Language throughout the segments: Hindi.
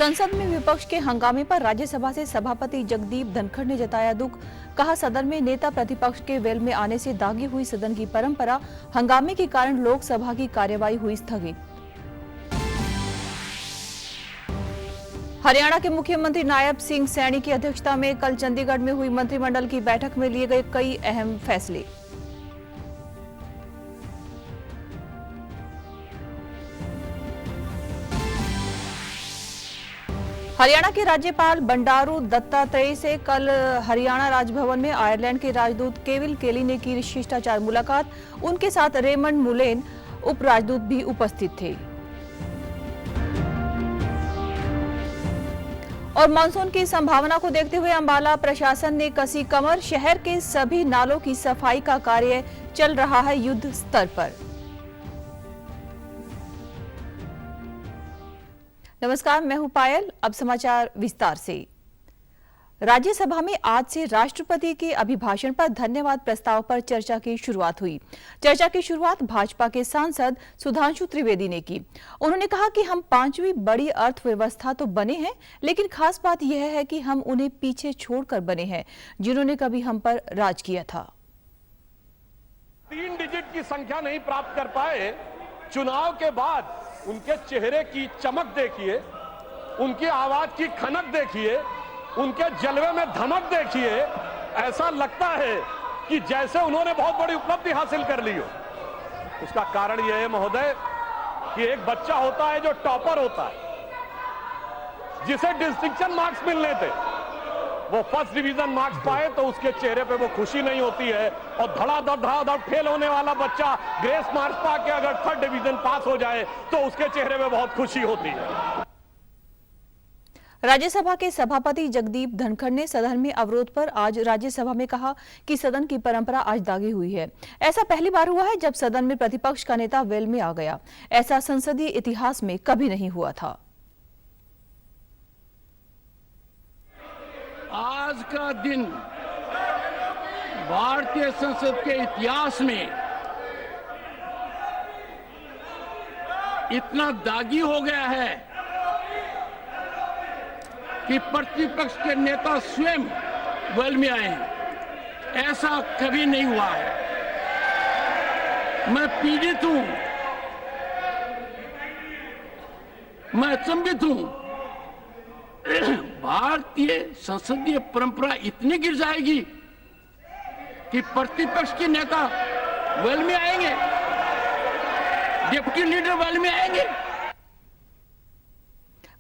संसद में विपक्ष के हंगामे पर राज्यसभा से सभापति जगदीप धनखड़ ने जताया दुख। कहा, सदन में नेता प्रतिपक्ष के वेल में आने से दागी हुई सदन की परंपरा। हंगामे के कारण लोकसभा की कार्यवाही हुई स्थगित। हरियाणा के मुख्यमंत्री नायब सिंह सैनी की अध्यक्षता में कल चंडीगढ़ में हुई मंत्रिमंडल की बैठक में लिए गए कई अहम फैसले। हरियाणा के राज्यपाल बंडारू दत्तात्रेय से कल हरियाणा राजभवन में आयरलैंड के राजदूत केविल केली ने की शिष्टाचार मुलाकात। उनके साथ रेमंड मुलेन उप राजदूत भी उपस्थित थे। और मानसून की संभावना को देखते हुए अंबाला प्रशासन ने कसी कमर। शहर के सभी नालों की सफाई का कार्य चल रहा है युद्ध स्तर पर। नमस्कार, मैं हूं पायल। अब समाचार विस्तार से। राज्यसभा में आज से राष्ट्रपति के अभिभाषण पर धन्यवाद प्रस्ताव पर चर्चा की शुरुआत हुई। चर्चा की शुरुआत भाजपा के सांसद सुधांशु त्रिवेदी ने की। उन्होंने कहा कि हम पांचवी बड़ी अर्थव्यवस्था तो बने हैं, लेकिन खास बात यह है कि हम उन्हें पीछे छोड़कर बने हैं जिन्होंने कभी हम पर राज किया था। 3 डिजिट की संख्या नहीं प्राप्त कर पाए, चुनाव के बाद उनके चेहरे की चमक देखिए, उनकी आवाज की खनक देखिए, उनके जलवे में धमक देखिए। ऐसा लगता है कि जैसे उन्होंने बहुत बड़ी उपलब्धि हासिल कर ली हो। उसका कारण यह है महोदय कि एक बच्चा होता है जो टॉपर होता है, जिसे डिस्टिंक्शन मार्क्स मिलने थे, वो फर्स्ट डिवीजन मार्क्स पाए तो उसके चेहरे पे वो खुशी नहीं होती है। और धड़ाधड़ फेल होने वाला बच्चा ग्रेस मार्क्स पा के अगर 3rd डिवीजन पास हो जाए तो उसके चेहरे पे बहुत खुशी होती है। राज्यसभा के सभापति जगदीप धनखड़ ने सदन में अवरोध पर आज राज्यसभा में कहा कि सदन की परंपरा आज दागी हुई है। ऐसा पहली बार हुआ है जब सदन में प्रतिपक्ष का नेता वेल में आ गया। ऐसा संसदीय इतिहास में कभी नहीं हुआ था। आज का दिन भारतीय संसद के इतिहास में इतना दागी हो गया है कि प्रतिपक्ष के नेता स्वयं वेल में आए हैं। ऐसा कभी नहीं हुआ है। मैं पीड़ित हूं, मैं अचंभित हूं। भारतीय संसदीय परंपरा इतनी गिर जाएगी कि प्रतिपक्ष के नेता वेल में आएंगे, डिप्टी लीडर वेल में आएंगे।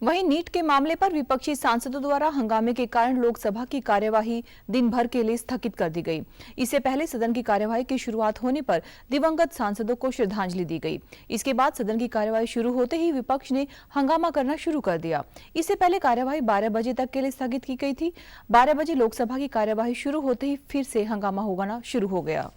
वहीं नीट के मामले पर विपक्षी सांसदों द्वारा हंगामे के कारण लोकसभा की कार्यवाही दिन भर के लिए स्थगित कर दी गई। इससे पहले सदन की कार्यवाही की शुरुआत होने पर दिवंगत सांसदों को श्रद्धांजलि दी गई। इसके बाद सदन की कार्यवाही शुरू होते ही विपक्ष ने हंगामा करना शुरू कर दिया। इससे पहले कार्यवाही 12 बजे तक के लिए स्थगित की गई थी। 12 बजे लोकसभा की कार्यवाही शुरू होते ही फिर से हंगामा होना शुरू हो गया।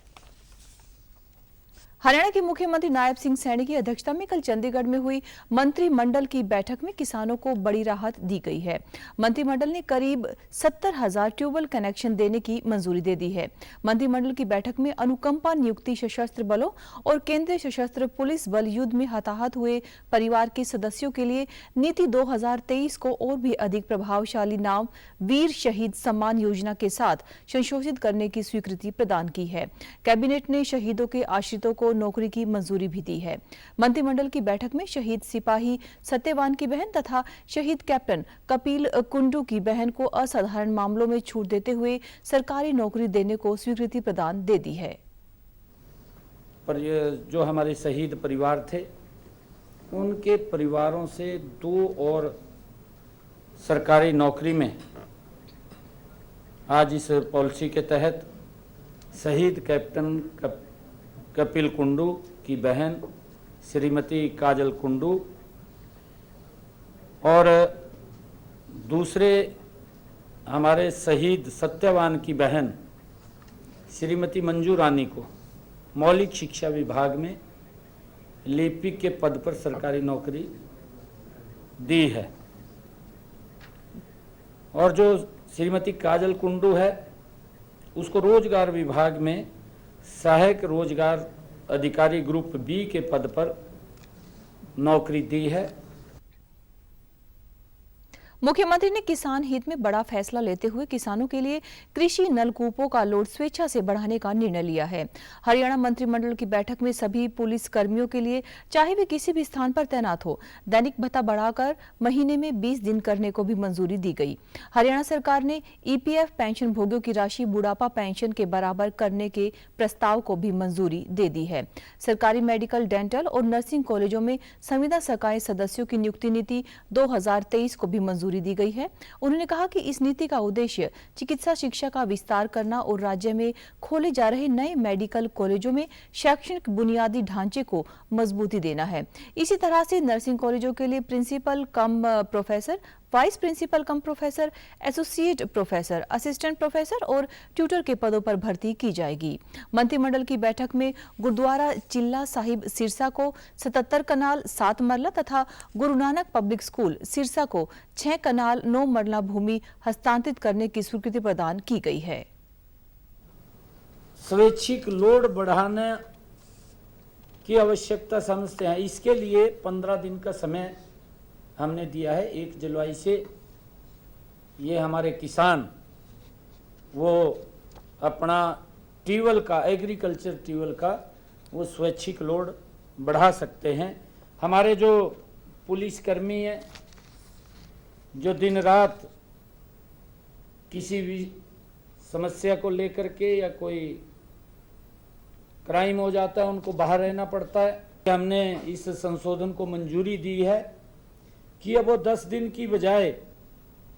हरियाणा के मुख्यमंत्री नायब सिंह सैनी की अध्यक्षता में कल चंडीगढ़ में हुई मंत्रिमंडल की बैठक में किसानों को बड़ी राहत दी गई है। मंत्रिमंडल ने करीब 70,000 ट्यूबवेल कनेक्शन देने की मंजूरी दे दी है। मंत्रिमंडल की बैठक में अनुकंपा नियुक्ति सशस्त्र बलों और केंद्रीय सशस्त्र पुलिस बल युद्ध में हताहत हुए परिवार के सदस्यों के लिए नीति 2023 को और भी अधिक प्रभावशाली नाम वीर शहीद सम्मान योजना के साथ संशोधित करने की स्वीकृति प्रदान की है। कैबिनेट ने शहीदों के आश्रितों को नौकरी की मंजूरी भी दी है। मंत्रिमंडल की बैठक में शहीद सिपाही सत्यवान की बहन तथा शहीद कैप्टन कपिल कुंडू की बहन को असाधारण मामलों में छूट देते हुए सरकारी नौकरी देने को स्वीकृति प्रदान दे दी है। पर जो हमारे शहीद परिवार थे, उनके परिवारों से 2 और सरकारी नौकरी में आज इस पॉलिसी के तहत शहीद कैप्टन कपिल कुंडू की बहन श्रीमती काजल कुंडू और दूसरे हमारे शहीद सत्यवान की बहन श्रीमती मंजू रानी को मौलिक शिक्षा विभाग में लिपिक के पद पर सरकारी नौकरी दी है। और जो श्रीमती काजल कुंडू है, उसको रोजगार विभाग में सहायक रोजगार अधिकारी ग्रुप बी के पद पर नौकरी दी है। मुख्यमंत्री ने किसान हित में बड़ा फैसला लेते हुए किसानों के लिए कृषि नलकूपों का लोड स्वेच्छा से बढ़ाने का निर्णय लिया है। हरियाणा मंत्रिमंडल की बैठक में सभी पुलिस कर्मियों के लिए चाहे वे किसी भी स्थान पर तैनात हो, दैनिक भत्ता बढ़ाकर महीने में 20 दिन करने को भी मंजूरी दी गई। हरियाणा सरकार ने ईपीएफ पेंशन भोगियों की राशि बुढ़ापा पेंशन के बराबर करने के प्रस्ताव को भी मंजूरी दे दी है। सरकारी मेडिकल, डेंटल और नर्सिंग कॉलेजों में संविदा सकाय सदस्यों की नियुक्ति नीति 2023 को भी मंजूरी दी गई है। उन्होंने कहा कि इस नीति का उद्देश्य चिकित्सा शिक्षा का विस्तार करना और राज्य में खोले जा रहे नए मेडिकल कॉलेजों में शैक्षणिक बुनियादी ढांचे को मजबूती देना है। इसी तरह से नर्सिंग कॉलेजों के लिए principal cum professor, vice principal cum professor, associate professor, assistant professor और ट्यूटर के पदों पर भर्ती की जाएगी। मंत्रिमंडल की बैठक में गुरुद्वारा चिल्ला साहिब सिरसा को 77 कनाल 7 मरला तथा गुरु नानक पब्लिक स्कूल सिरसा को 6 कनाल 9 मरला भूमि हस्तांतरित करने की स्वीकृति प्रदान की गई है। स्वैच्छिक लोड बढ़ाने की आवश्यकता समझते हैं। इसके लिए 15 दिन का समय हमने दिया है। 1 जुलाई से ये हमारे किसान वो अपना ट्यूबवेल का, एग्रीकल्चर ट्यूबवेल का वो स्वैच्छिक लोड बढ़ा सकते हैं। हमारे जो पुलिसकर्मी हैं जो दिन रात किसी भी समस्या को लेकर के या कोई क्राइम हो जाता है उनको बाहर रहना पड़ता है, हमने इस संशोधन को मंजूरी दी है कि अब वो 10 दिन की बजाय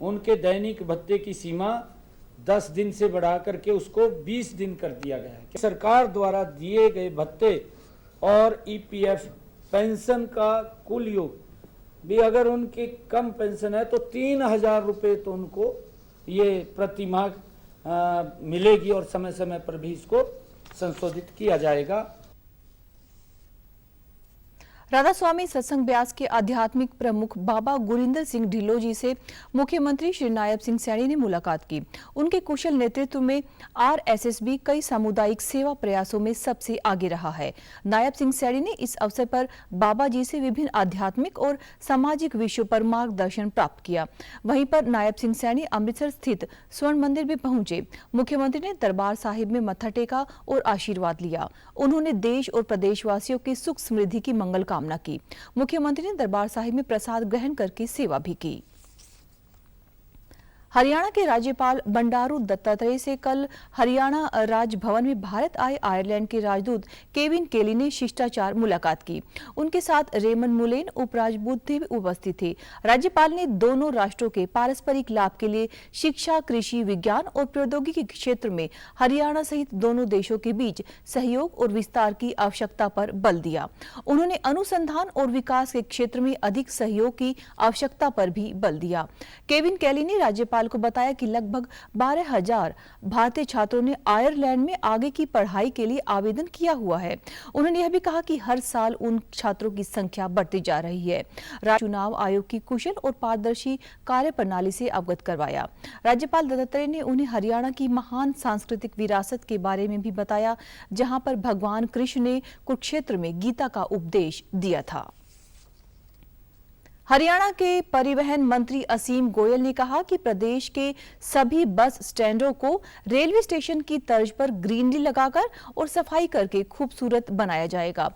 उनके दैनिक भत्ते की सीमा 10 दिन से बढ़ा करके उसको 20 दिन कर दिया गया है। सरकार द्वारा दिए गए भत्ते और ईपीएफ पेंशन का कुल योग भी अगर उनके कम पेंशन है तो 3000 रुपये तो उनको ये प्रति माह मिलेगी और समय समय पर भी इसको संशोधित किया जाएगा। राधा स्वामी सत्संग ब्यास के आध्यात्मिक प्रमुख बाबा गुरिंदर सिंह ढिल्लों जी से मुख्यमंत्री श्री नायब सिंह सैनी ने मुलाकात की। उनके कुशल नेतृत्व में आरएसएस भी कई सामुदायिक सेवा प्रयासों में सबसे आगे रहा है। नायब सिंह सैनी ने इस अवसर पर बाबा जी से विभिन्न आध्यात्मिक और सामाजिक विषयों पर मार्गदर्शन प्राप्त किया। वहीं पर नायब सिंह सैनी अमृतसर स्थित स्वर्ण मंदिर भी पहुंचे। मुख्यमंत्री ने दरबार साहिब में मत्था टेका और आशीर्वाद लिया। उन्होंने देश और प्रदेशवासियों की सुख समृद्धि की मंगल कामना की। मुख्यमंत्री ने दरबार साहिब में प्रसाद ग्रहण करके सेवा भी की। हरियाणा के राज्यपाल बंडारू दत्तात्रेय से कल हरियाणा राजभवन में भारत आए आयरलैंड के राजदूत केविन केली ने शिष्टाचार मुलाकात की। उनके साथ रेमन मुलेन उपराजदूत भी उपस्थित थे। राज्यपाल ने दोनों राष्ट्रों के पारस्परिक लाभ के लिए शिक्षा, कृषि, विज्ञान और प्रौद्योगिकी के क्षेत्र में हरियाणा सहित दोनों देशों के बीच सहयोग और विस्तार की आवश्यकता पर बल दिया। उन्होंने अनुसंधान और विकास के क्षेत्र में अधिक सहयोग की आवश्यकता पर भी बल दिया। केविन केली ने राज्यपाल को बताया कि लगभग 12,000 भारतीय छात्रों ने आयरलैंड में आगे की पढ़ाई के लिए आवेदन किया हुआ है। उन्होंने यह भी कहा कि हर साल उन छात्रों की संख्या बढ़ती जा रही है। राज्य चुनाव आयोग की कुशल और पारदर्शी कार्य प्रणाली से अवगत करवाया। राज्यपाल दत्तात्रेय ने उन्हें हरियाणा की महान सांस्कृतिक विरासत के बारे में भी बताया, जहां पर भगवान कृष्ण ने कुरुक्षेत्र में गीता का उपदेश दिया था। हरियाणा के परिवहन मंत्री असीम गोयल ने कहा कि प्रदेश के सभी बस स्टैंडों को रेलवे स्टेशन की तर्ज पर ग्रीनरी लगाकर और सफाई करके खूबसूरत बनाया जाएगा।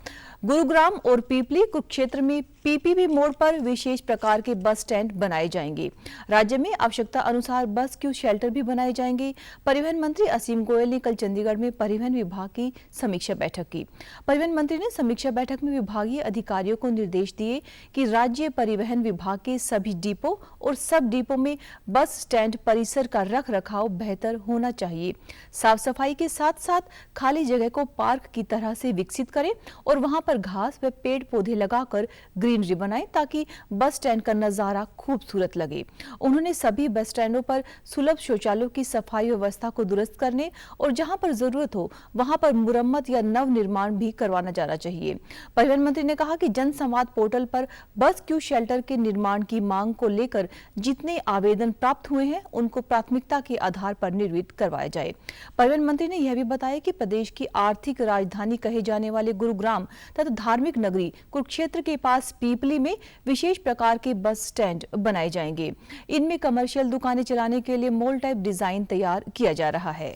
गुरुग्राम और पीपली कुरुक्षेत्र में पीपीपी मोड़ पर विशेष प्रकार के बस स्टैंड बनाए जाएंगे। राज्य में आवश्यकता अनुसार बस क्यू शेल्टर भी बनाए जाएंगे। परिवहन मंत्री असीम गोयल ने कल चंडीगढ़ में परिवहन विभाग की समीक्षा बैठक की। परिवहन मंत्री ने समीक्षा बैठक में विभागीय अधिकारियों को निर्देश दिए कि राज्य परिवहन विभाग के सभी डिपो और सब डिपो में बस स्टैंड परिसर का रख रखाव बेहतर होना चाहिए। साफ सफाई के साथ साथ खाली जगह को पार्क की तरह से विकसित करें और वहां पर घास व पेड़ पौधे लगाकर ग्रीनरी बनाएं ताकि बस स्टैंड का नजारा खूबसूरत लगे। उन्होंने सभी बस स्टैंडों पर सुलभ शौचालयों की सफाई व्यवस्था को दुरुस्त करने और जहां पर जरूरत हो वहां पर मुरम्मत या नव निर्माण भी करवाना जाना चाहिए। परिवहन मंत्री ने कहा कि जन संवाद पोर्टल पर बस क्यू शेल्टर के निर्माण की मांग को लेकर जितने आवेदन प्राप्त हुए हैं उनको प्राथमिकता के आधार पर निर्मित करवाया जाए। परिवहन मंत्री ने यह भी बताया कि प्रदेश की आर्थिक राजधानी कहे जाने वाले गुरुग्राम तथा धार्मिक नगरी कुरुक्षेत्र के पास पीपली में विशेष प्रकार के बस स्टैंड बनाए जाएंगे। इनमें कमर्शियल दुकानें चलाने के लिए मॉल टाइप डिजाइन तैयार किया जा रहा है।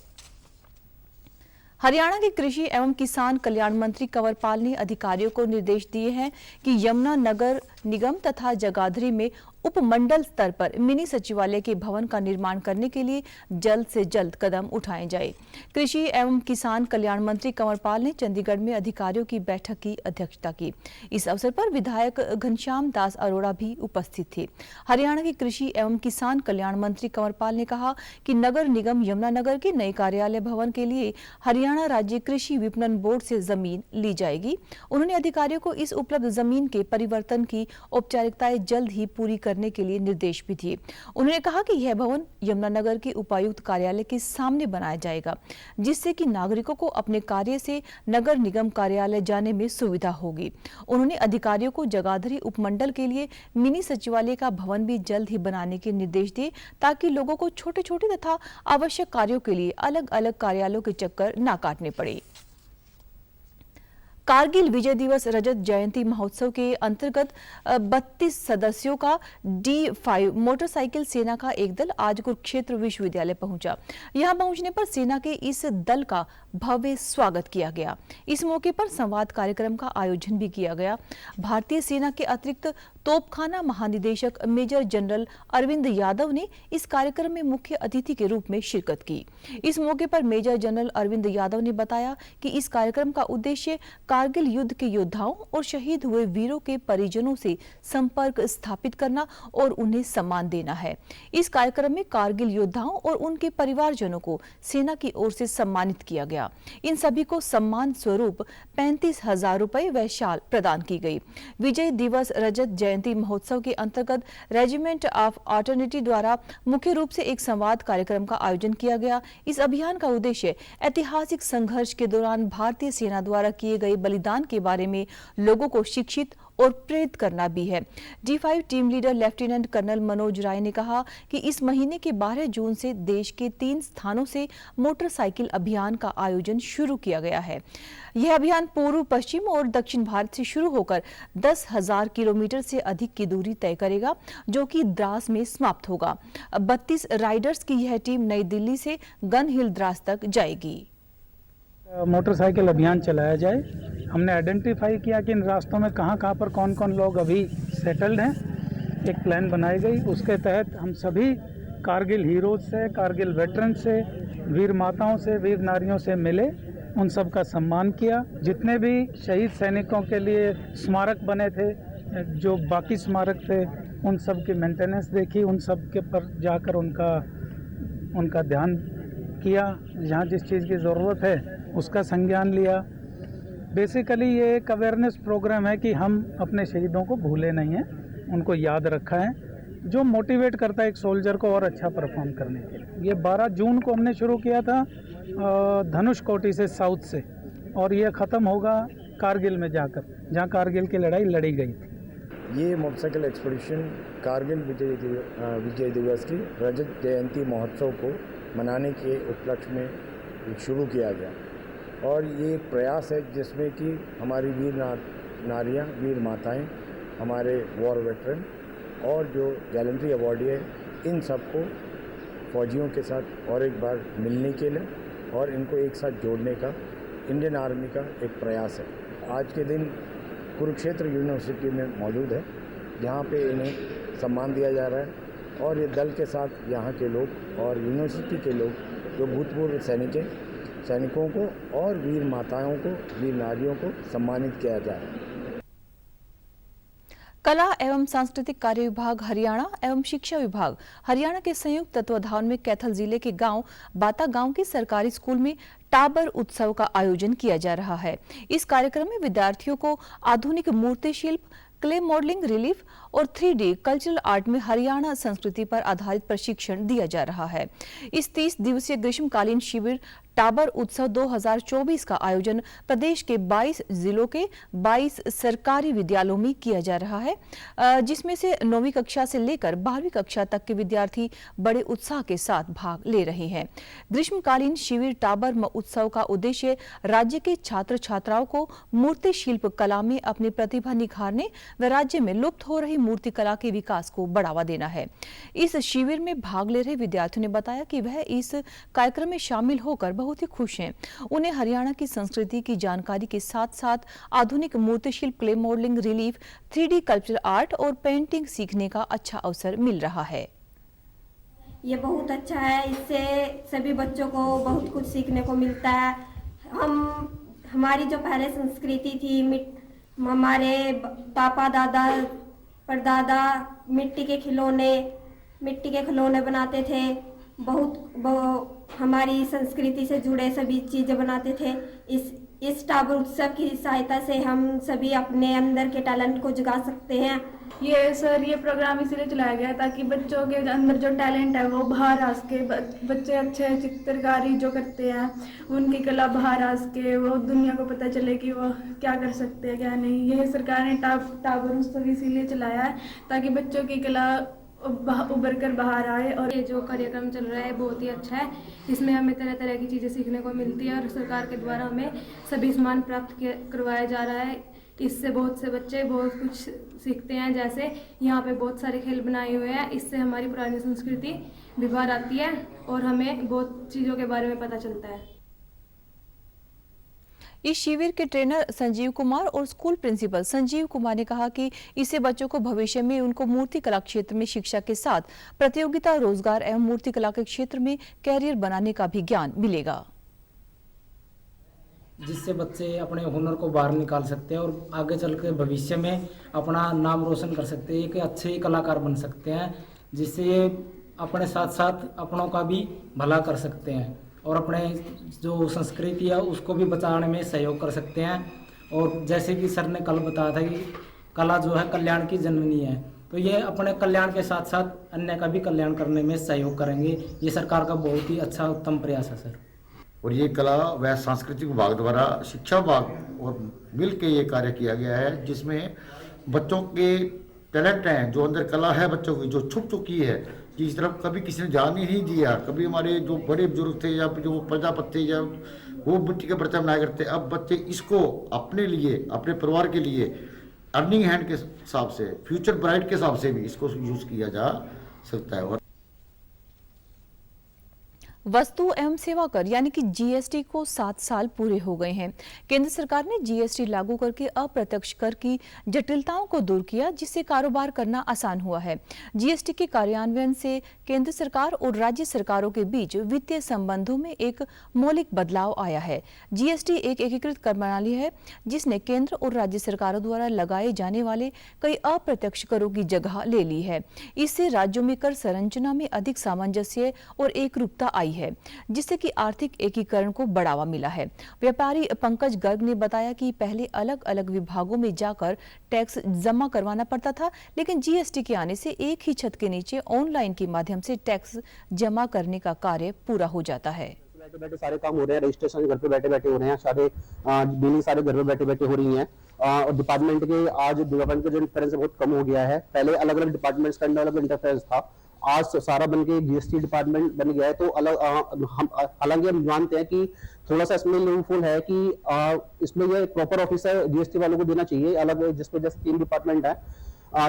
हरियाणा के कृषि एवं किसान कल्याण मंत्री कंवरपाल ने अधिकारियों को निर्देश दिए हैं कि यमुना नगर निगम तथा जगाधरी में उपमंडल स्तर पर मिनी सचिवालय के भवन का निर्माण करने के लिए जल्द से जल्द कदम उठाए जाए। कृषि एवं किसान कल्याण मंत्री कंवरपाल ने चंडीगढ़ में अधिकारियों की बैठक की अध्यक्षता की। इस अवसर पर विधायक घनश्याम दास अरोड़ा भी उपस्थित थे। हरियाणा के कृषि एवं किसान कल्याण मंत्री कंवरपाल ने कहा कि नगर निगम यमुनानगर के नए कार्यालय भवन के लिए हरियाणा राज्य कृषि विपणन बोर्ड से जमीन ली जाएगी। उन्होंने अधिकारियों को इस उपलब्ध जमीन के परिवर्तन की औपचारिकताएं जल्द ही पूरी करने के लिए निर्देश भी दिए। उन्होंने कहा कि यह भवन यमुनानगर के उपायुक्त कार्यालय के सामने बनाया जाएगा, जिससे कि नागरिकों को अपने कार्य से नगर निगम कार्यालय जाने में सुविधा होगी। उन्होंने अधिकारियों को जगाधरी उपमंडल के लिए मिनी सचिवालय का भवन भी जल्द ही बनाने के निर्देश दिए, ताकि लोगों को छोटे छोटे तथा आवश्यक कार्यों के लिए अलग अलग कार्यालयों के चक्कर न काटने पड़े। कारगिल विजय दिवस रजत जयंती महोत्सव के अंतर्गत 32 सदस्यों का D5 मोटरसाइकिल सेना का एक दल आज कुरुक्षेत्र विश्वविद्यालय पहुंचा। यहां पहुंचने पर सेना के इस दल का भव्य स्वागत किया गया। इस मौके पर संवाद कार्यक्रम का आयोजन भी किया गया। भारतीय सेना के अतिरिक्त तोपखाना महानिदेशक मेजर जनरल अरविंद यादव ने इस कार्यक्रम में मुख्य अतिथि के रूप में शिरकत की। इस मौके पर मेजर जनरल अरविंद यादव ने बताया कि इस कार्यक्रम का उद्देश्य कारगिल युद्ध के योद्धाओं और शहीद हुए वीरों के परिजनों से संपर्क स्थापित करना और उन्हें सम्मान देना है। इस कार्यक्रम में कारगिल योद्धाओं और उनके परिवारजनों को सेना की ओर से सम्मानित किया गया। इन सभी को सम्मान स्वरूप 35,000 रुपए व शाल प्रदान की गई। विजय दिवस रजत जयंती महोत्सव के अंतर्गत रेजिमेंट ऑफ आर्टलरी द्वारा मुख्य रूप से एक संवाद कार्यक्रम का आयोजन किया गया। इस अभियान का उद्देश्य ऐतिहासिक संघर्ष के दौरान भारतीय सेना द्वारा किए गए बलिदान के बारे में लोगों को शिक्षित और प्रेरित करना भी है। D5 team leader lieutenant colonel Manoj Rai ने कहा कि इस महीने के 12 जून से देश के 3 स्थानों से मोटरसाइकिल अभियान का आयोजन शुरू किया गया है। यह अभियान पूर्व, पश्चिम और दक्षिण भारत से शुरू होकर 10,000 किलोमीटर से अधिक की दूरी तय करेगा, जो कि द्रास में समाप्त होगा। 32 राइडर्स की यह टीम नई दिल्ली से गन हिल द्रास तक जाएगी। मोटरसाइकिल अभियान चलाया जाए। हमने आइडेंटिफाई किया कि इन रास्तों में कहाँ पर कौन कौन लोग अभी सेटल्ड हैं। एक प्लान बनाई गई, उसके तहत हम सभी कारगिल हीरोज से, कारगिल वेटरन से, वीर माताओं से, वीर नारियों से मिले, उन सब का सम्मान किया। जितने भी शहीद सैनिकों के लिए स्मारक बने थे, जो बाकी स्मारक थे, उन सब की मेंटेनेंस देखी, उन सब के पर जाकर उनका ध्यान किया। जहाँ जिस चीज़ की ज़रूरत है उसका संज्ञान लिया। बेसिकली ये एक अवेयरनेस प्रोग्राम है कि हम अपने शहीदों को भूले नहीं हैं, उनको याद रखा है, जो मोटिवेट करता है एक सोल्जर को और अच्छा परफॉर्म करने के लिए। ये 12 जून को हमने शुरू किया था धनुष कोटी से, साउथ से, और ये ख़त्म होगा कारगिल में जाकर, जहाँ कारगिल की लड़ाई लड़ी गई थी। ये मोटरसाइकिल एक्सपीडिशन कारगिल विजय दिवस की रजत जयंती महोत्सव को मनाने के उपलक्ष्य में शुरू किया गया, और ये एक प्रयास है जिसमें कि हमारी वीर नारियाँ, वीर माताएं, हमारे वॉर वेटरन और जो गैलेंट्री अवार्डी है, इन सबको फौजियों के साथ और एक बार मिलने के लिए और इनको एक साथ जोड़ने का इंडियन आर्मी का एक प्रयास है। आज के दिन कुरुक्षेत्र यूनिवर्सिटी में मौजूद है, जहाँ पे इन्हें सम्मान दिया जा रहा है, और ये दल के साथ यहाँ के लोग और यूनिवर्सिटी के लोग, जो भूतपूर्व सैनिकों को और वीर माताओं को, वीर नारियों को सम्मानित किया जा रहा है। कला एवं सांस्कृतिक कार्य विभाग हरियाणा एवं शिक्षा विभाग हरियाणा के संयुक्त तत्वाधान में कैथल जिले के गांव बाता गांव के सरकारी स्कूल में टाबर उत्सव का आयोजन किया जा रहा है। इस कार्यक्रम में विद्यार्थियों को आधुनिक मूर्ति शिल्प, क्ले मॉडलिंग, रिलीफ और 3D कल्चरल आर्ट में हरियाणा संस्कृति पर आधारित प्रशिक्षण दिया जा रहा है। इस 30 दिवसीय ग्रीष्मकालीन शिविर टाबर उत्सव 2024 का आयोजन प्रदेश के 22 जिलों के 22 सरकारी विद्यालयों में किया जा रहा है, जिसमें से 9वीं कक्षा से लेकर 12वीं कक्षा तक के विद्यार्थी बड़े उत्साह के साथ भाग ले रहे हैं। ग्रीष्मकालीन शिविर टाबर उत्सव का उद्देश्य राज्य के छात्र छात्राओं को मूर्ति शिल्प कला में अपनी प्रतिभा निखारने व राज्य में लुप्त हो रही मूर्ति कला के विकास को बढ़ावा देना है। इस शिविर में भाग ले रहे विद्यार्थियों ने बताया कि वह इस कार्यक्रम में शामिल होकर बहुत ही खुश हैं। उन्हें हरियाणा की संस्कृति की जानकारी के साथ साथ आधुनिक मूर्ति शिल्प, clay modelling, relief, 3D cultural art और पेंटिंग सीखने का अच्छा अवसर मिल रहा है। ये बहुत अच्छा है, इससे सभी बच्चों को बहुत कुछ सीखने को मिलता है। हमारी जो पहले संस्कृति थी, हमारे पापा दादा परदादा मिट्टी के खिलौने बनाते थे, बहुत हमारी संस्कृति से जुड़े सभी चीज़ें बनाते थे। इस टाबर उत्सव की सहायता से हम सभी अपने अंदर के टैलेंट को जगा सकते हैं। ये प्रोग्राम इसलिए चलाया गया ताकि बच्चों के अंदर जो टैलेंट है वो बाहर आ सके। बच्चे अच्छे चित्रकारी जो करते हैं, उनकी कला बाहर आ सके, वो दुनिया को पता चले कि वो क्या कर सकते हैं क्या नहीं। यह सरकार ने टाबर उत्सव इसीलिए चलाया है ताकि बच्चों की कला उभर कर बाहर आए। और ये जो कार्यक्रम चल रहा है बहुत ही अच्छा है। इसमें हमें तरह तरह की चीज़ें सीखने को मिलती है और सरकार के द्वारा हमें सभी सम्मान प्राप्त करवाया जा रहा है। इससे बहुत से बच्चे बहुत कुछ सीखते हैं। जैसे यहाँ पे बहुत सारे खेल बनाए हुए हैं, इससे हमारी पुरानी संस्कृति भी बाहर आती है और हमें बहुत चीज़ों के बारे में पता चलता है। इस शिविर के ट्रेनर संजीव कुमार और स्कूल प्रिंसिपल संजीव कुमार ने कहा कि इससे बच्चों को भविष्य में उनको मूर्ति कला क्षेत्र में शिक्षा के साथ प्रतियोगिता, रोजगार एवं मूर्ति कला के क्षेत्र में कैरियर बनाने का भी ज्ञान मिलेगा, जिससे बच्चे अपने हुनर को बाहर निकाल सकते हैं और आगे चल के भविष्य में अपना नाम रोशन कर सकते हैं, एक अच्छे कलाकार बन सकते हैं, जिससे ये अपने साथ साथ अपनों का भी भला कर सकते हैं और अपने जो संस्कृति है उसको भी बचाने में सहयोग कर सकते हैं। और जैसे कि सर ने कल बताया था कि कला जो है कल्याण की जननी है, तो ये अपने कल्याण के साथ साथ अन्य का भी कल्याण करने में सहयोग करेंगे। ये सरकार का बहुत ही अच्छा उत्तम प्रयास है सर। और ये कला व सांस्कृतिक विभाग द्वारा शिक्षा विभाग और मिल के ये कार्य किया गया है, जिसमें बच्चों के टैलेंट हैं, जो अंदर कला है बच्चों की जो छुप चुकी है, जिस तरफ कभी किसी ने ध्यान ही नहीं दिया। कभी हमारे जो बड़े बुजुर्ग थे या जो प्रजापति थे या वो मिट्टी के बर्तन बनाया करते, अब बच्चे इसको अपने लिए, अपने परिवार के लिए अर्निंग हैंड के हिसाब से, फ्यूचर ब्राइट के हिसाब से भी इसको यूज किया जा सकता है। वस्तु एवं सेवा कर यानी कि जीएसटी को 7 साल पूरे हो गए हैं। केंद्र सरकार ने जीएसटी लागू करके अप्रत्यक्ष कर की जटिलताओं को दूर किया, जिससे कारोबार करना आसान हुआ है। जीएसटी के कार्यान्वयन से केंद्र सरकार और राज्य सरकारों के बीच वित्तीय संबंधों में एक मौलिक बदलाव आया है। जीएसटी एक एकीकृत कर प्रणाली है, जिसने केंद्र और राज्य सरकारों द्वारा लगाए जाने वाले कई अप्रत्यक्ष करों की जगह ले ली है। इससे राज्यों में कर संरचना में अधिक सामंजस्य और एकरूपता आई है, जिससे कि आर्थिक एकीकरण को बढ़ावा मिला है। व्यापारी पंकज गर्ग ने बताया कि पहले अलग अलग विभागों में जाकर टैक्स जमा करवाना पड़ता था, लेकिन जीएसटी के आने से एक ही छत के नीचे ऑनलाइन के माध्यम से टैक्स जमा करने का कार्य पूरा हो जाता है। बैठे बैठे सारे काम हो रहे हैं, रजिस्ट्रेशन घर पे बैठे बैठे हो रहे हैं, सारे बिलिंग सारे घर पे बैठे बैठे हो रही हैं। और डिपार्टमेंट के आज डिपार्टमेंट का जो इंटरफेरेंस बहुत कम हो गया है। पहले अलग अलग डिपार्टमेंट्स का अलग इंटरफेरेंस था, आज सारा बन के जीएसटी डिपार्टमेंट बन गया है। तो अलग हालांकि हम जानते हैं कि थोड़ा सा इसमें लूपहोल है कि इसमें ये प्रॉपर ऑफिसर जीएसटी वालों को देना चाहिए अलग, जिसमें जैसे 3 डिपार्टमेंट है,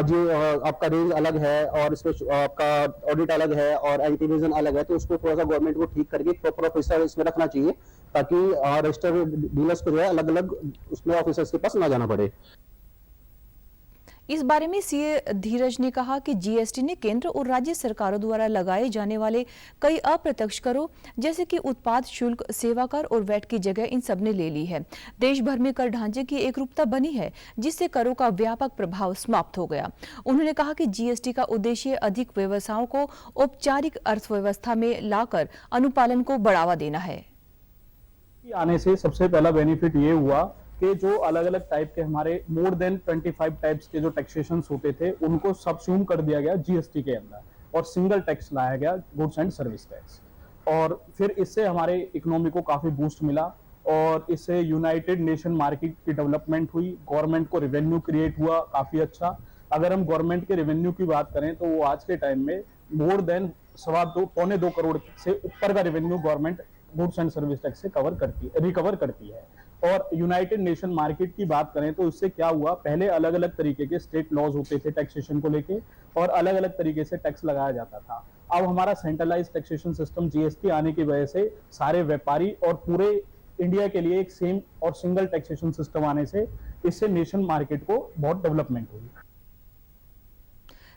जो आपका रेंज अलग है और इसमें आपका ऑडिट अलग है और एंटी विजन अलग है, तो उसको थोड़ा सा गवर्नमेंट को ठीक करके प्रॉपर ऑफिसर इसमें रखना चाहिए, ताकि रजिस्टर्ड डीलर्स को जो है अलग अलग उसमें ऑफिसर्स के पास ना जाना पड़े। इस बारे में सीए धीरज ने कहा कि जीएसटी ने केंद्र और राज्य सरकारों द्वारा लगाए जाने वाले कई अप्रत्यक्ष करों जैसे कि उत्पाद शुल्क, सेवा कर और वैट की जगह इन सब ने ले ली है। देश भर में कर ढांचे की एकरूपता बनी है, जिससे करों का व्यापक प्रभाव समाप्त हो गया। उन्होंने कहा कि जीएसटी का उद्देश्य अधिक व्यवसायों को औपचारिक अर्थव्यवस्था में लाकर अनुपालन को बढ़ावा देना है। आने से सबसे पहला बेनिफिट ये हुआ के जो अलग अलग टाइप के हमारे मोर देन 25 टाइप्स के जो टैक्सेशन होते थे उनको सबस्यूम कर दिया गया जीएसटी के अंदर और सिंगल टैक्स लाया गया, गुड्स एंड सर्विस टैक्स। और फिर इससे हमारे इकोनॉमी को काफी बूस्ट मिला और इससे यूनाइटेड नेशन मार्केट की डेवलपमेंट हुई, गवर्नमेंट को रेवेन्यू क्रिएट हुआ काफी अच्छा। अगर हम गवर्नमेंट के रेवेन्यू की बात करें तो वो आज के टाइम में मोर देन 2.25 करोड़ से ऊपर का revenue government goods and service tax से रिकवर करती है। और यूनाइटेड नेशन मार्केट की बात करें तो इससे क्या हुआ, पहले अलग अलग तरीके के स्टेट लॉज होते थे टैक्सेशन को लेके और अलग अलग तरीके से टैक्स लगाया जाता था। अब हमारा सेंट्रलाइज टैक्सेशन सिस्टम जीएसटी आने की वजह से सारे व्यापारी और पूरे इंडिया के लिए एक सेम और सिंगल टैक्सेशन सिस्टम आने से इससे नेशन मार्केट को बहुत डेवलपमेंट हुई।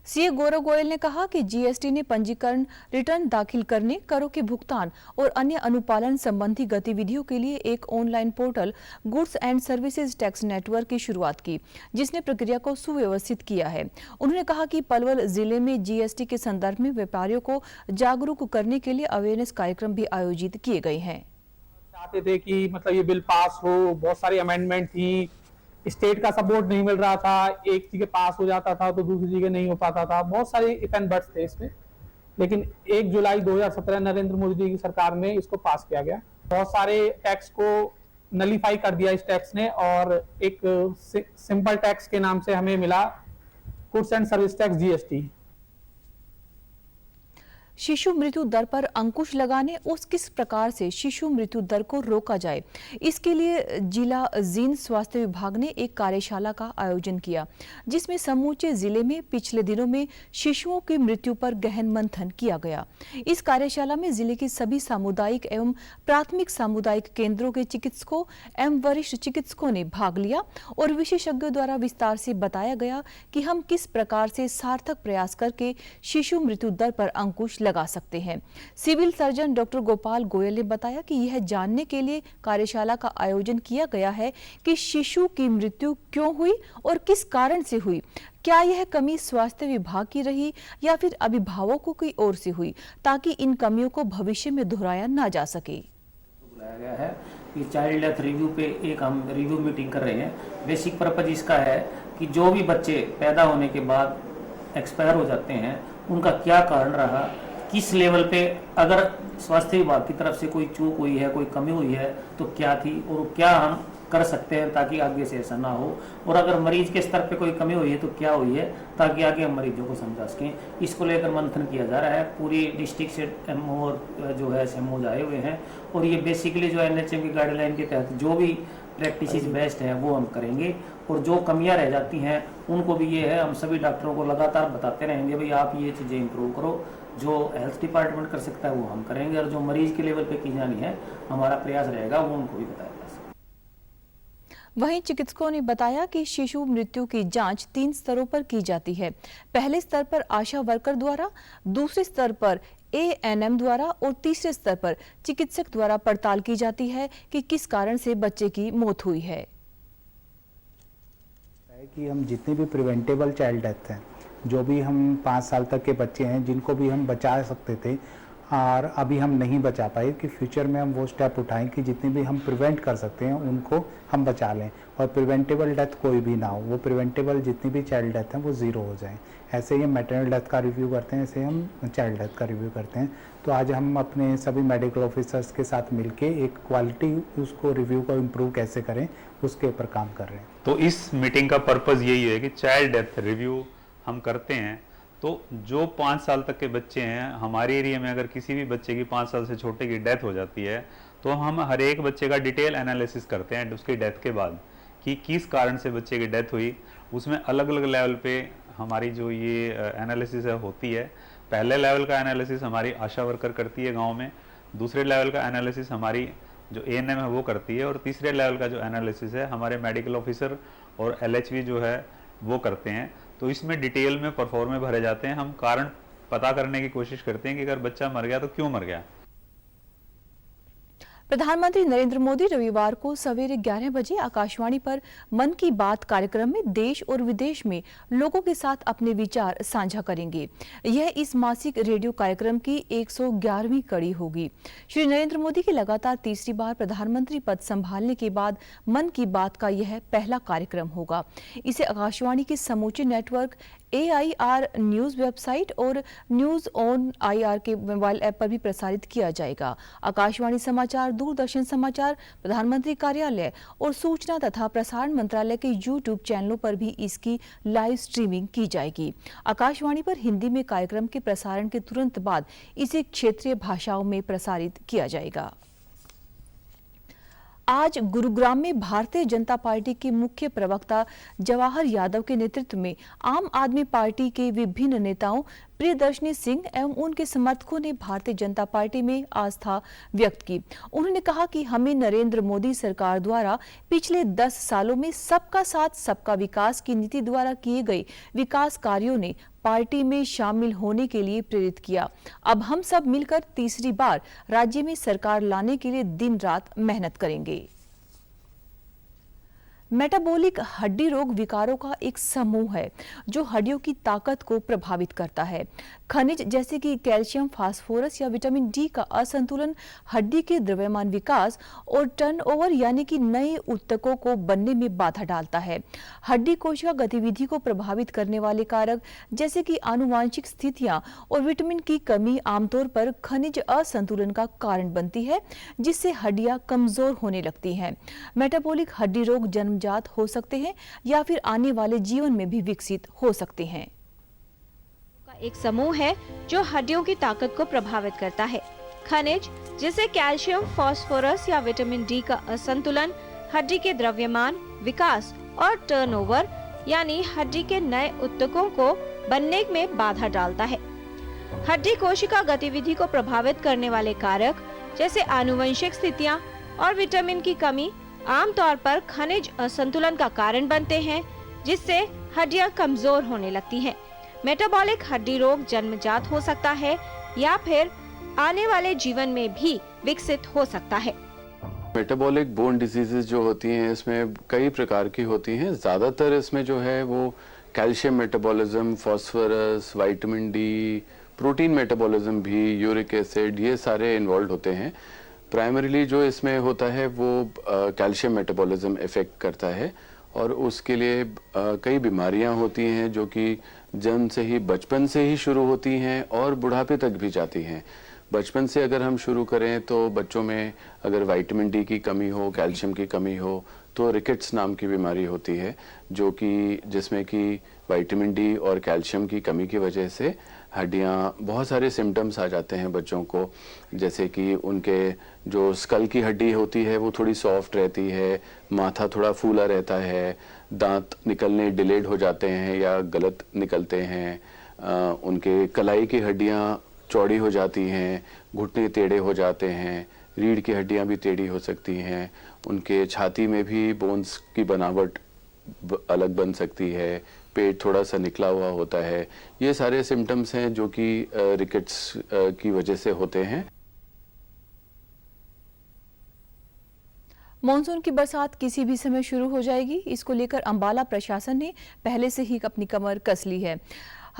सीए गौरव गोयल ने कहा कि जीएसटी ने पंजीकरण, रिटर्न दाखिल करने, करों के भुगतान और अन्य अनुपालन संबंधी गतिविधियों के लिए एक online portal goods and services tax network की शुरुआत की, जिसने प्रक्रिया को सुव्यवस्थित किया है। उन्होंने कहा कि पलवल जिले में जीएसटी के संदर्भ में व्यापारियों को जागरूक करने के लिए अवेयरनेस कार्यक्रम भी आयोजित किए गए हैं। चाहते थे कि मतलब ये बिल पास हो, बहुत सारी अमेंडमेंट थी, स्टेट का सपोर्ट नहीं मिल रहा था, एक जगह पास हो जाता था तो दूसरी जगह नहीं हो पाता था, बहुत सारे इफ एंड बट्स थे इसमें। लेकिन 1 जुलाई 2017 नरेंद्र मोदी जी की सरकार में इसको पास किया गया। बहुत सारे टैक्स को नलीफाई कर दिया इस टैक्स ने और एक सिंपल टैक्स के नाम से हमें मिला goods and service tax GST. शिशु मृत्यु दर पर अंकुश लगाने और किस प्रकार से शिशु मृत्यु दर को रोका जाए, इसके लिए जिला जींद स्वास्थ्य विभाग ने एक कार्यशाला का आयोजन किया, जिसमें समूचे जिले में पिछले दिनों में शिशुओं की मृत्यु पर गहन मंथन किया गया। इस कार्यशाला में जिले के सभी सामुदायिक एवं प्राथमिक सामुदायिक केंद्रों के चिकित्सकों एवं वरिष्ठ चिकित्सकों ने भाग लिया और विशेषज्ञों द्वारा विस्तार से बताया गया कि हम किस प्रकार से सार्थक प्रयास करके शिशु मृत्यु दर पर अंकुश लगा सकते हैं। Civil surgeon doctor Gopal Goyal ने बताया कि यह जानने के लिए कार्यशाला का आयोजन किया गया है कि शिशु की मृत्यु क्यों हुई और किस कारण से हुई, क्या यह कमी स्वास्थ्य विभाग की रही या फिर अभिभावकों की ओर से हुई, ताकि इन कमियों को भविष्य में दोहराया ना जा सके। बुलाया गया है कि चाइल्ड डेथ रिव्यू पे एक हम रिव्यू मीटिंग कर रहे हैं। बेसिक पर्पज इसका है कि जो भी बच्चे पैदा होने के बाद एक्सपायर हो जाते हैं उनका क्या कारण रहा, किस लेवल पे अगर स्वास्थ्य विभाग की तरफ से कोई चूक हुई है, कोई कमी हुई है तो क्या थी और क्या हम कर सकते हैं ताकि आगे से ऐसा ना हो, और अगर मरीज के स्तर पे कोई कमी हुई है तो क्या हुई है ताकि आगे हम मरीजों को समझा सकें। इसको लेकर मंथन किया जा रहा है। पूरी डिस्ट्रिक्ट से एमओ और जो है एसएमओ आए हुए हैं और ये बेसिकली जो एनएचएम की गाइडलाइन के तहत जो भी प्रैक्टिस बेस्ट है वो हम करेंगे और जो कमियां रह जाती हैं उनको भी ये है हम सभी डॉक्टरों को लगातार बताते रहेंगे, भाई आप ये चीज़ें इंप्रूव करो। जो हेल्थ डिपार्टमेंट कर सकता है वो हम करेंगे और जो मरीज के लेवल पे की जानी है हमारा प्रयास रहेगा वो उनको भी बताया जा सकता। वहीं चिकित्सकों ने बताया कि शिशु मृत्यु की जांच 3 स्तरों पर की जाती है। पहले स्तर पर आशा वर्कर द्वारा, दूसरे स्तर पर एएनएम द्वारा और तीसरे स्तर पर चिकित्सक द्वारा पड़ताल की जाती है कि किस कारण से बच्चे की मौत हुई है। कि हम जितने भी प्रिवेंटेबल चाइल्ड डेथ हैं, जो भी हम 5 साल तक के बच्चे हैं जिनको भी हम बचा सकते थे और अभी हम नहीं बचा पाए, कि फ्यूचर में हम वो स्टेप उठाएं कि जितने भी हम प्रिवेंट कर सकते हैं उनको हम बचा लें और प्रिवेंटेबल डेथ कोई भी ना हो, वो प्रिवेंटेबल जितनी भी चाइल्ड डेथ हैं वो 0 हो जाएं। ऐसे ही हम मैटरनल डेथ का रिव्यू करते हैं, ऐसे हम चाइल्ड डेथ का रिव्यू करते हैं। तो आज हम अपने सभी मेडिकल ऑफिसर्स के साथ मिलके एक क्वालिटी उसको रिव्यू को इम्प्रूव कैसे करें उसके ऊपर काम कर रहे हैं। तो इस मीटिंग का पर्पज़ यही है कि चाइल्ड डेथ रिव्यू हम करते हैं तो जो 5 साल तक के बच्चे हैं, हमारे एरिया में अगर किसी भी बच्चे की 5 साल से छोटे की डेथ हो जाती है तो हम हर एक बच्चे का डिटेल एनालिसिस करते हैं उसकी डेथ के बाद कि किस कारण से बच्चे की डेथ हुई। उसमें अलग अलग लेवल पे हमारी जो ये एनालिसिस है होती है। पहले लेवल का एनालिसिस हमारी आशा वर्कर करती है गाँव में, दूसरे लेवल का एनालिसिस हमारी जो एएनएम है वो करती है और तीसरे लेवल का जो एनालिसिस है हमारे मेडिकल ऑफिसर और एलएचवी जो है वो करते हैं। तो इसमें डिटेल में परफॉर्मे भरे जाते हैं। हम कारण पता करने की कोशिश करते हैं कि अगर बच्चा मर गया तो क्यों मर गया। प्रधानमंत्री नरेंद्र मोदी रविवार को सवेरे 11 बजे आकाशवाणी पर मन की बात कार्यक्रम में देश और विदेश में लोगों के साथ अपने विचार साझा करेंगे। यह इस मासिक रेडियो कार्यक्रम की 111वीं कड़ी होगी। श्री नरेंद्र मोदी की लगातार तीसरी बार प्रधानमंत्री पद संभालने के बाद मन की बात का यह पहला कार्यक्रम होगा। इसे आकाशवाणी के समूचे नेटवर्क AIR न्यूज वेबसाइट और न्यूज ऑन IR के मोबाइल ऐप पर भी प्रसारित किया जाएगा। आकाशवाणी समाचार, दूरदर्शन समाचार, प्रधानमंत्री कार्यालय और सूचना तथा प्रसारण मंत्रालय के YouTube चैनलों पर भी इसकी लाइव स्ट्रीमिंग की जाएगी। आकाशवाणी पर हिंदी में कार्यक्रम के प्रसारण के तुरंत बाद इसे क्षेत्रीय भाषाओं में प्रसारित किया जाएगा। आज गुरुग्राम में भारतीय जनता पार्टी के मुख्य प्रवक्ता जवाहर यादव के नेतृत्व में आम आदमी पार्टी के विभिन्न नेताओं प्रियदर्शनी सिंह एवं उनके समर्थकों ने भारतीय जनता पार्टी में आस्था व्यक्त की। उन्होंने कहा कि हमें नरेंद्र मोदी सरकार द्वारा पिछले 10 सालों में सबका साथ सबका विकास की नीति द्वारा किए गए विकास कार्यों ने पार्टी में शामिल होने के लिए प्रेरित किया। अब हम सब मिलकर तीसरी बार राज्य में सरकार लाने के लिए दिन रात मेहनत करेंगे। मेटाबॉलिक हड्डी रोग विकारों का एक समूह है जो हड्डियों की ताकत को प्रभावित करता है। खनिज जैसे कि कैल्शियम, फास्फोरस या विटामिन डी का असंतुलन हड्डी के द्रव्यमान विकास और टर्नओवर यानी कि नए ऊतकों को बनने में बाधा डालता है। हड्डी कोशिका गतिविधि को प्रभावित करने वाले कारक जैसे कि आनुवांशिक स्थितियां और विटामिन की कमी आमतौर पर खनिज असंतुलन का कारण बनती है, जिससे हड्डियां कमजोर होने लगती हैं। मेटाबॉलिक हड्डी रोग जन्मजात हो सकते हैं या फिर आने वाले जीवन में भी विकसित हो सकते हैं। एक समूह है जो हड्डियों की ताकत को प्रभावित करता है। खनिज जैसे कैल्शियम, फास्फोरस या विटामिन डी का असंतुलन हड्डी के द्रव्यमान विकास और टर्नओवर यानी हड्डी के नए ऊतकों को बनने में बाधा डालता है। हड्डी कोशिका गतिविधि को प्रभावित करने वाले कारक जैसे आनुवंशिक स्थितियां और विटामिन की कमी आमतौर पर खनिज असंतुलन का कारण बनते हैं, जिससे हड्डियां कमजोर होने लगती हैं। मेटाबॉलिक हड्डी रोग जन्मजात हो सकता है या फिर आने वाले जीवन में भी विकसित हो सकता है। मेटाबॉलिक बोन डिजीजेस जो होती हैं इसमें कई प्रकार की होती हैं। ज़्यादातर इसमें जो है वो calcium metabolism, phosphorus, vitamin D, protein metabolism भी, यूरिक एसिड, ये सारे इन्वॉल्व होते हैं। प्राइमरीली जो इसमें होता है वो कैल्शियम मेटाबॉलिज्म इफेक्ट करता है और उसके लिए कई बीमारियां होती हैं जो कि जन्म से ही, बचपन से ही शुरू होती हैं और बुढ़ापे तक भी जाती हैं। बचपन से अगर हम शुरू करें तो बच्चों में अगर विटामिन डी की कमी हो, कैल्शियम की कमी हो तो रिकेट्स नाम की बीमारी होती है जो कि जिसमें कि विटामिन डी और कैल्शियम की कमी की वजह से हड्डियां, बहुत सारे सिम्टम्स आ जाते हैं बच्चों को, जैसे कि उनके जो स्कल की हड्डी होती है वो थोड़ी सॉफ्ट रहती है, माथा थोड़ा फूला रहता है, दांत निकलने डिलेड हो जाते हैं या गलत निकलते हैं, उनके कलाई की हड्डियां चौड़ी हो जाती हैं, घुटने टेढ़े हो जाते हैं, रीढ़ की हड्डियां भी टेढ़ी हो सकती हैं, उनके छाती में भी बोन्स की बनावट अलग बन सकती है, पेट थोड़ा सा निकला हुआ होता है। ये सारे सिम्टम्स हैं जो कि रिकेट्स की वजह से होते हैं। मॉनसून की बरसात किसी भी समय शुरू हो जाएगी। इसको लेकर अंबाला प्रशासन ने पहले से ही अपनी कमर कस ली है।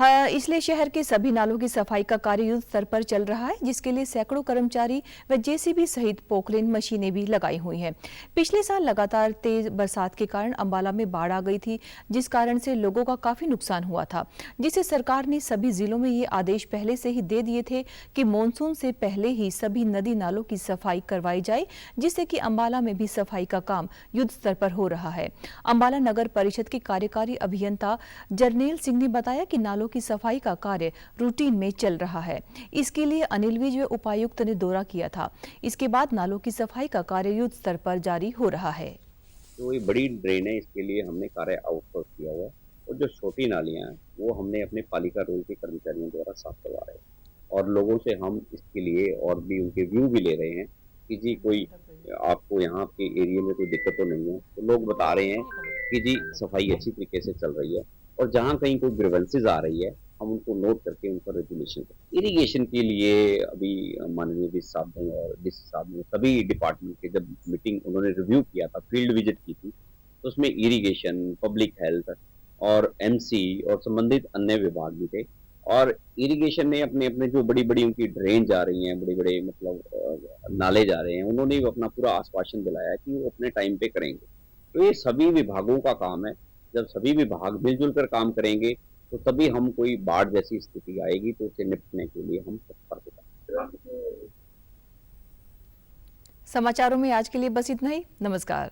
इसलिए शहर के सभी नालों की सफाई का कार्य युद्ध स्तर पर चल रहा है, जिसके लिए सैकड़ों कर्मचारी व जेसीबी सहित पोकलेन मशीनें भी लगाई हुई हैं। पिछले साल लगातार तेज बरसात के कारण अंबाला में बाढ़ आ गई थी, जिस कारण से लोगों का काफी नुकसान हुआ था, जिसे सरकार ने सभी जिलों में ये आदेश पहले से ही दे दिए थे कि मानसून से पहले ही सभी नदी नालों की सफाई करवाई जाए, जिससे कि अंबाला में भी सफाई का काम युद्ध स्तर पर हो रहा है। अंबाला नगर परिषद के कार्यकारी अभियंता जरनेल सिंह ने बताया कि नालों की सफाई का कार्य रूटीन में चल रहा है। इसके लिए अनिल विज व उपायुक्त ने दौरा किया था। इसके बाद नालों की सफाई का कार्य युद्ध स्तर पर जारी हो रहा है। तो ये बड़ी ड्रेन है, इसके लिए हमने कार्य आउटसोर्स किया हुआ है और जो छोटी नालियां हैं वो हमने अपने पालिका रोड के कर्मचारियों द्वारा साफ करवा रहे हैं और लोगों से हम इसके लिए और भी उनके व्यू भी ले रहे हैं कि जी कोई आपको यहाँ के एरिया में कोई दिक्कत तो नहीं है। तो लोग बता रहे हैं कि जी सफाई अच्छी तरीके से चल रही है और जहाँ कहीं कोई ग्रीवेंसेस आ रही है हम उनको नोट करके उन पर रेजुलेशन करें। इरिगेशन के लिए अभी माननीय विस साहब ने और डीसी साहब ने सभी डिपार्टमेंट के जब मीटिंग उन्होंने रिव्यू किया था, फील्ड विजिट की थी, तो उसमें इरिगेशन, पब्लिक हेल्थ और एमसी और संबंधित अन्य विभाग भी थे। और इरिगेशन ने अपने अपने जो बड़ी बड़ी उनकी ड्रेन जा रही हैं, बड़े बड़े मतलब नाले जा रहे हैं, उन्होंने अपना पूरा आश्वासन दिलाया कि वो अपने टाइम पे करेंगे। तो ये सभी विभागों का काम है। जब सभी विभाग मिलजुल कर काम करेंगे तो तभी हम कोई बाढ़ जैसी स्थिति आएगी तो उसे निपटने के लिए हम तत्पर हो जाएंगे। समाचारों में आज के लिए बस इतना ही। नमस्कार।